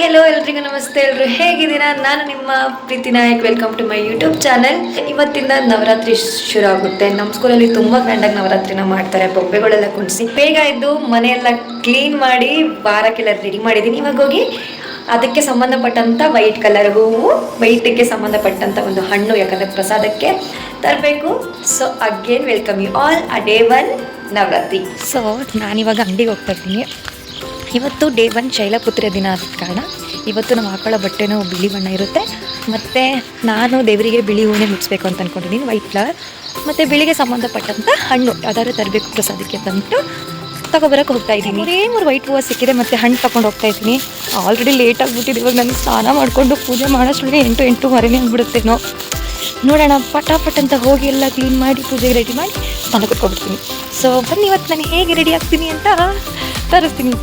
Hello ಎಲ್ರಿಗೂ ನಮಸ್ತೆ. ಎಲ್ಲರೂ ಹೇಗಿದ್ದೀರಾ? ನಾನು ನಿಮ್ಮ Preethi Nayak. Welcome to my YouTube channel. ಇವತ್ತಿಂದ ನವರಾತ್ರಿ ಶುರು ಆಗುತ್ತೆ. ನಮ್ಮ ಸ್ಕೂಲಲ್ಲಿ ತುಂಬ ಗ್ರ್ಯಾಂಡಾಗಿ ನವರಾತ್ರಿನ ಮಾಡ್ತಾರೆ. ಬೊಬ್ಬೆಗಳೆಲ್ಲ ಕುಣಿಸಿ ಬೇಗ ಇದ್ದು ಮನೆಯೆಲ್ಲ ಕ್ಲೀನ್ ಮಾಡಿ ವಾರಕ್ಕೆಲ್ಲ ರೆಡಿ ಮಾಡಿದ್ದೀನಿ. ಇವಾಗ ಹೋಗಿ ಅದಕ್ಕೆ ಸಂಬಂಧಪಟ್ಟಂಥ ವೈಟ್ ಕಲರ್ ಹೂವು, ವೈಟ್ಗೆ ಸಂಬಂಧಪಟ್ಟಂಥ ಒಂದು ಹಣ್ಣು, ಯಾಕಂದರೆ ಪ್ರಸಾದಕ್ಕೆ ತರಬೇಕು. So again welcome you all a day 1 Navratri. So ನಾನಿವಾಗ ಅಂಗಡಿಗೆ ಹೋಗ್ತಾ ಇದ್ದೀನಿ. ಇವತ್ತು ಡೇ 1 ಶೈಲಪುತ್ರಿಯ ದಿನ ಆದ ಕಾರಣ ಇವತ್ತು ನಾವು ಹಾಕೊಳ್ಳೋ ಬಟ್ಟೆನೂ ಬಿಳಿ ಬಣ್ಣ ಇರುತ್ತೆ. ಮತ್ತು ನಾನು ದೇವರಿಗೆ ಬಿಳಿ ಹೂವನ್ನೇ ಮುಡಿಸ್ಬೇಕು ಅಂತ ಅಂದ್ಕೊಂಡಿದ್ದೀನಿ, ವೈಟ್ ಫ್ಲವರ್. ಮತ್ತು ಬಿಳಿಗೆ ಸಂಬಂಧಪಟ್ಟಂಥ ಹಣ್ಣು ಯಾವ್ದಾದ್ರು ತರಬೇಕು ಪ್ರಸಾದಕ್ಕೆ ತಂದು ತಗೊಬರೋಕೆ ಹೋಗ್ತಾ ಇದ್ದೀನಿ. 3 ವೈಟ್ ಹೂವು ಸಿಕ್ಕಿದೆ ಮತ್ತು ಹಣ್ಣು ತಗೊಂಡು ಹೋಗ್ತಾ ಇದ್ದೀನಿ. ಆಲ್ರೆಡಿ ಲೇಟ್ ಆಗಿಬಿಟ್ಟಿದೆ. ಇವಾಗ ನಾನು ಸ್ನಾನ ಮಾಡಿಕೊಂಡು ಪೂಜೆ ಮಾಡೋಷ್ಟೊಳಗೆ 8-8:30 ಆಗಿಬಿಡುತ್ತೇನೋ. ನೋಡೋಣ, ಪಟಾಪಟ್ ಅಂತ ಹೋಗಿ ಎಲ್ಲ ಕ್ಲೀನ್ ಮಾಡಿ ಪೂಜೆಗೆ ರೆಡಿ ಮಾಡಿ ಸ್ನಾನ ಕೊಟ್ಕೊಬಿಡ್ತೀನಿ. ಸೊ ಬನ್ನಿ, ಇವತ್ತು ನಾನು ಹೇಗೆ ರೆಡಿ ಆಗ್ತೀನಿ ಅಂತ ತರಿಸ್ತೀನಿ.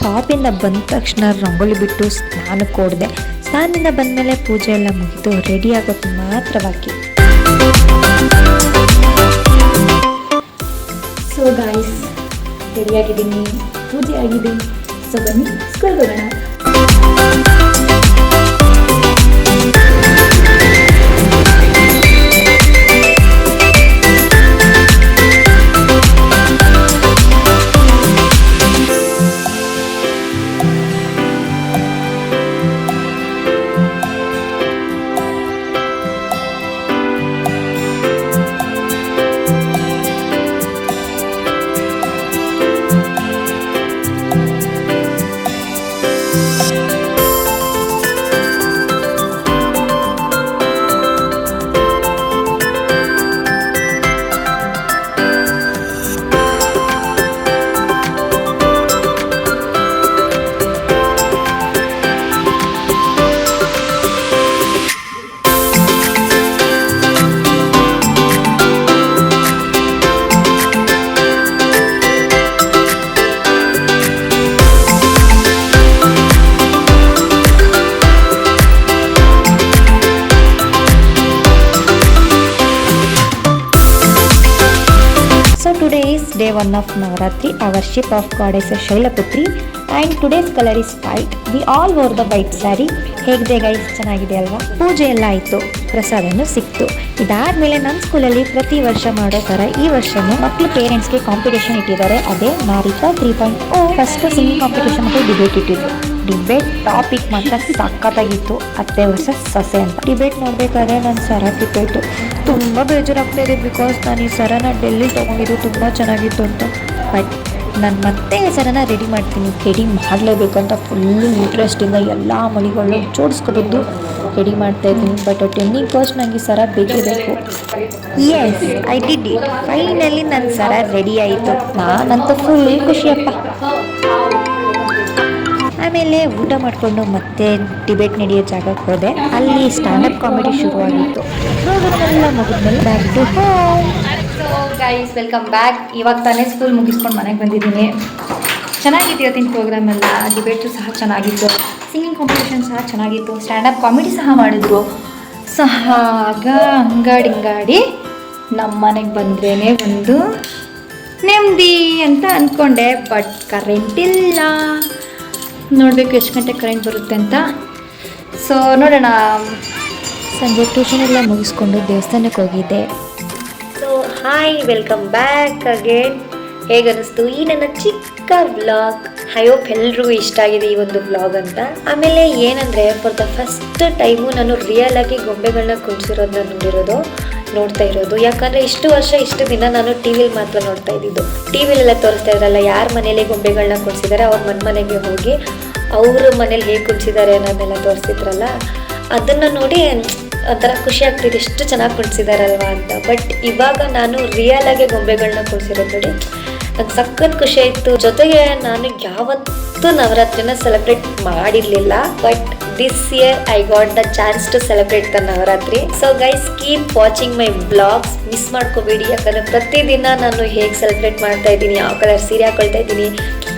ಶಾಪಿಂದ ಬಂದ ತಕ್ಷಣ ರಂಗೋಲಿ ಬಿಟ್ಟು ಸ್ನಾನಕ್ಕೆ ಹೋದೆ. ಸ್ನಾನದಿಂದ ಬಂದಮೇಲೆ ಪೂಜೆ ಎಲ್ಲ ಮುಗಿದು ರೆಡಿ ಆಗೋದು ಮಾತ್ರ ಬಾಕಿ. ಸೊ ಗಾಯ್ಸ್, ರೆಡಿಯಾಗಿದ್ದೀನಿ, ಪೂಜೆ ಆಗಿದೆ. ಸೊ ಬನ್ನಿ ಸ್ಕೂಲ್ಗೆ ಹೋಗೋಣ. Today is day 1 of Navaratri. Our worship of goddess Shailaputri and today's color is white. We all wore the white saree. ಹೇಗಿದೆ ಗೈಸ್, ಚೆನ್ನಾಗಿದೆ ಅಲ್ವಾ? ಪೂಜೆ ಎಲ್ಲ ಆಯಿತು, ಪ್ರಸಾದನೂ ಸಿಕ್ತು. ಇದಾದ್ಮೇಲೆ ನಮ್ಮ ಸ್ಕೂಲಲ್ಲಿ ಪ್ರತಿ ವರ್ಷ ಮಾಡೋ ಥರ ಈ ವರ್ಷನೂ ಮಕ್ಕಳು ಪೇರೆಂಟ್ಸ್ಗೆ ಕಾಂಪಿಟೇಷನ್ ಇಟ್ಟಿದ್ದಾರೆ. ಅದೇ ನಾರಿತಾ 3.0. ಫಸ್ಟ್ ಸಿಂಗಿಂಗ್ ಕಾಂಪಿಟೇಷನ್ ಮತ್ತು ಡಿಬೇಟ್ ಇಟ್ಟಿದ್ರು. ಡಿಬೇಟ್ ಟಾಪಿಕ್ ಮಾತ್ರ ಸಖತ್ತಾಗಿತ್ತು, ಅತ್ತೆ ವರ್ಸಸ್ ಸೊಸೆ ಅಂತ. ಡಿಬೇಟ್ ನೋಡಬೇಕಾದ್ರೆ ನನ್ನ ಸರ ಕಿತ್ತೋಯ್ತು. ತುಂಬ ಬೇಜಾರಾಗ್ತಾ ಇದೆ, ಬಿಕಾಸ್ ನಾನು ಈ ಸರನ ಡೆಲ್ಲಿ ತೊಗೊಂಡಿದ್ದು ತುಂಬ ಚೆನ್ನಾಗಿತ್ತು ಅಂತ. ಬಟ್ ನಾನು ಮತ್ತೆ ಈ ಸರನ ರೆಡಿ ಮಾಡ್ತೀನಿ, ರೆಡಿ ಮಾಡಲೇಬೇಕಂತ ಫುಲ್ಲು ಇಂಟ್ರೆಸ್ಟಿಂದ ಎಲ್ಲ ಮಳಿಗಳು ಜೋಡಿಸ್ಕೊಬಂದು ರೆಡಿ ಮಾಡ್ತಾಯಿದ್ದೀನಿ. ಬಟ್ ಟೆನ್ನಿಂಗ್ ಫಸ್ಟ್ ನನಗೆ ಸರ ಬೇಕಿರಬೇಕು. Yes, I did it. Finally ನನ್ನ ಸರ ರೆಡಿ ಆಯಿತು. ನಾನಂತೂ ಫುಲ್ ಖುಷಿಯಪ್ಪ. ಆಮೇಲೆ ಊಟ ಮಾಡಿಕೊಂಡು ಮತ್ತೆ ಡಿಬೇಟ್ ನಡೆಯೋ ಜಾಗಕ್ಕೆ ಹೋದೆ. ಅಲ್ಲಿ ಸ್ಟ್ಯಾಂಡಪ್ ಕಾಮಿಡಿ ಶುರುವಾಗಿತ್ತು. ಪ್ರೋಗ್ರಾಮ್ ಎಲ್ಲ ಮುಗಿದ್ಮೇಲೆ back to home. So guys, welcome back. ಇವಾಗ ತಾನೇ ಸ್ಕೂಲ್ ಮುಗಿಸ್ಕೊಂಡು ಮನೆಗೆ ಬಂದಿದ್ದೀನಿ. ಚೆನ್ನಾಗಿತ್ತು ಇವತ್ತಿನ ಪ್ರೋಗ್ರಾಮ್ ಎಲ್ಲ. ಡಿಬೇಟು ಸಹ ಚೆನ್ನಾಗಿತ್ತು, ಸಿಂಗಿಂಗ್ ಕಾಂಪಿಟೇಷನ್ ಸಹ ಚೆನ್ನಾಗಿತ್ತು, ಸ್ಟ್ಯಾಂಡಪ್ ಕಾಮಿಡಿ ಸಹ ಮಾಡಿದ್ರು. ಸೊ ಆಗ ಅಂಗಾಡಿ ನಮ್ಮ ಮನೆಗೆ ಬಂದ್ರೇ ಒಂದು ನೆಮ್ಮದಿ ಅಂತ ಅಂದ್ಕೊಂಡೆ. ಬಟ್ ಕರೆಂಟ್ ಇಲ್ಲ. ನೋಡಬೇಕು ಎಷ್ಟು ಗಂಟೆಗೆ ಕರೆಂಟ್ ಬರುತ್ತೆ ಅಂತ. ಸೊ ನೋಡೋಣ. ಸಂಜೆ ಟ್ಯೂಷನ್ ಎಲ್ಲ ಮುಗಿಸ್ಕೊಂಡು ದೇವಸ್ಥಾನಕ್ಕೆ ಹೋಗಿದ್ದೆ. So hi, welcome back again. ಹೇಗನ್ನಿಸ್ತು ಈ ನನ್ನ ಚಿಕ್ಕ ವ್ಲಾಗ್? ಐ ಹೋಪ್ ಎಲ್ರಿಗೂ ಇಷ್ಟ ಆಗಿದೆ ಈ ಒಂದು ವ್ಲಾಗ್ ಅಂತ. ಆಮೇಲೆ ಏನಂದರೆ, ಫಾರ್ ದ ಫಸ್ಟ್ ಟೈಮು ನಾನು ರಿಯಲ್ ಆಗಿ ಗೊಂಬೆಗಳನ್ನ ಕುಣಿಸಿರೋದನ್ನ ನೋಡ್ತಾ ಇರೋದು. ಯಾಕಂದರೆ ಇಷ್ಟು ವರ್ಷ ಇಷ್ಟು ದಿನ ನಾನು ಟಿ ವಿಲಿ ಮಾತ್ರ ನೋಡ್ತಾ ಇದ್ದಿದ್ದು. ಟಿ ವಿಲೆಲ್ಲ ತೋರಿಸ್ತಾ ಇದ್ರಲ್ಲ, ಯಾರ ಮನೇಲಿ ಗೊಂಬೆಗಳನ್ನ ಕುಣಿಸಿದ್ದಾರೆ ಅವ್ರ ಮನೆಗೆ ಹೋಗಿ ಅವ್ರ ಮನೇಲಿ ಹೇಗೆ ಕುಣಿಸಿದ್ದಾರೆ ಅನ್ನೋದನ್ನೆಲ್ಲ ತೋರಿಸ್ತಿದ್ರಲ್ಲ, ಅದನ್ನು ನೋಡಿ ಒಂಥರ ಖುಷಿ ಆಗ್ತಿದೆ, ಎಷ್ಟು ಚೆನ್ನಾಗಿ ಕುಣಿಸಿದಾರಲ್ವಾ ಅಂತ. ಬಟ್ ಇವಾಗ ನಾನು ರಿಯಲ್ ಆಗಿ ಗೊಂಬೆಗಳನ್ನ ಕುಣಿಸಿರೋದು ನೋಡಿ ನಂಗೆ ಸಖತ್ ಖುಷಿ ಆಯಿತು. ಜೊತೆಗೆ ನಾನು ಯಾವತ್ತೂ ನವರಾತ್ರಿನ ಸೆಲೆಬ್ರೇಟ್ ಮಾಡಿರಲಿಲ್ಲ. But this year I got the chance to celebrate the Navratri. So guys, keep watching my blogs, miss ಮಾಡ್ಕೋಬೇಡಿ. ಯಾಕಂದರೆ ಪ್ರತಿದಿನ ನಾನು ಹೇಗೆ ಸೆಲೆಬ್ರೇಟ್ ಮಾಡ್ತಾ ಇದ್ದೀನಿ, ಯಾವ ಕಲರ್ ಸೀರೆ ಹಾಕೊಳ್ತಾ ಇದ್ದೀನಿ,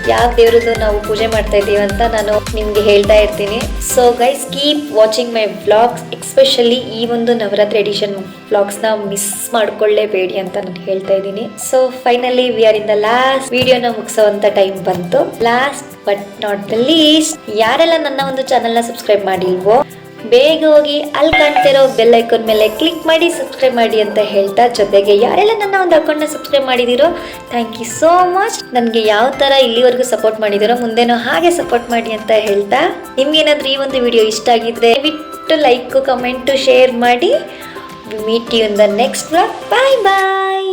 ಯಾವ ದೇವ್ರದ್ದು ನಾವು ಪೂಜೆ ಮಾಡ್ತಾ ಇದ್ದೀವಿ ಅಂತ ನಾನು ನಿಮ್ಗೆ ಹೇಳ್ತಾ ಇರ್ತೀನಿ. So guys keep watching my vlogs, especially ಈ ಒಂದು ನವರಾತ್ರಿ ಎಡಿಷನ್ ವ್ಲಾಗ್ಸ್ನ ಮಿಸ್ ಮಾಡ್ಕೊಳ್ಳೇಬೇಡಿ ಅಂತ ನಾನು ಹೇಳ್ತಾ ಇದ್ದೀನಿ. So finally we are in the last ವಿಡಿಯೋನ ಮುಗಿಸೋವಂಥ ಟೈಮ್ ಬಂತು. Last but not the least, ಯಾರೆಲ್ಲ ನನ್ನ ಒಂದು ಚಾನಲ್ನ ಸಬ್ಸ್ಕ್ರೈಬ್ ಮಾಡಿಲ್ವೋ ಬೇಗ ಹೋಗಿ ಅಲ್ಲಿ ಕಾಣ್ತಿರೋ ಬೆಲ್ ಐಕಾನ್ ಮೇಲೆ ಕ್ಲಿಕ್ ಮಾಡಿ ಸಬ್ಸ್ಕ್ರೈಬ್ ಮಾಡಿ ಅಂತ ಹೇಳ್ತಾ, ಜೊತೆಗೆ ಯಾರೆಲ್ಲ ನನ್ನ ಒಂದು ಅಕೌಂಟ್ನ ಸಬ್ಸ್ಕ್ರೈಬ್ ಮಾಡಿದಿರೋ ಥ್ಯಾಂಕ್ ಯು ಸೋ ಮಚ್. ನನಗೆ ಯಾವ ಥರ ಇಲ್ಲಿವರೆಗೂ ಸಪೋರ್ಟ್ ಮಾಡಿದಿರೋ ಮುಂದೆನೂ ಹಾಗೆ ಸಪೋರ್ಟ್ ಮಾಡಿ ಅಂತ ಹೇಳ್ತಾ, ನಿಮ್ಗೇನಾದ್ರೂ ಈ ಒಂದು ವಿಡಿಯೋ ಇಷ್ಟ ಆಗಿದ್ರೆ ಬಿಟ್ಟು ಲೈಕ್ ಕಮೆಂಟು ಶೇರ್ ಮಾಡಿ. We meet you in the next vlog. Bye bye.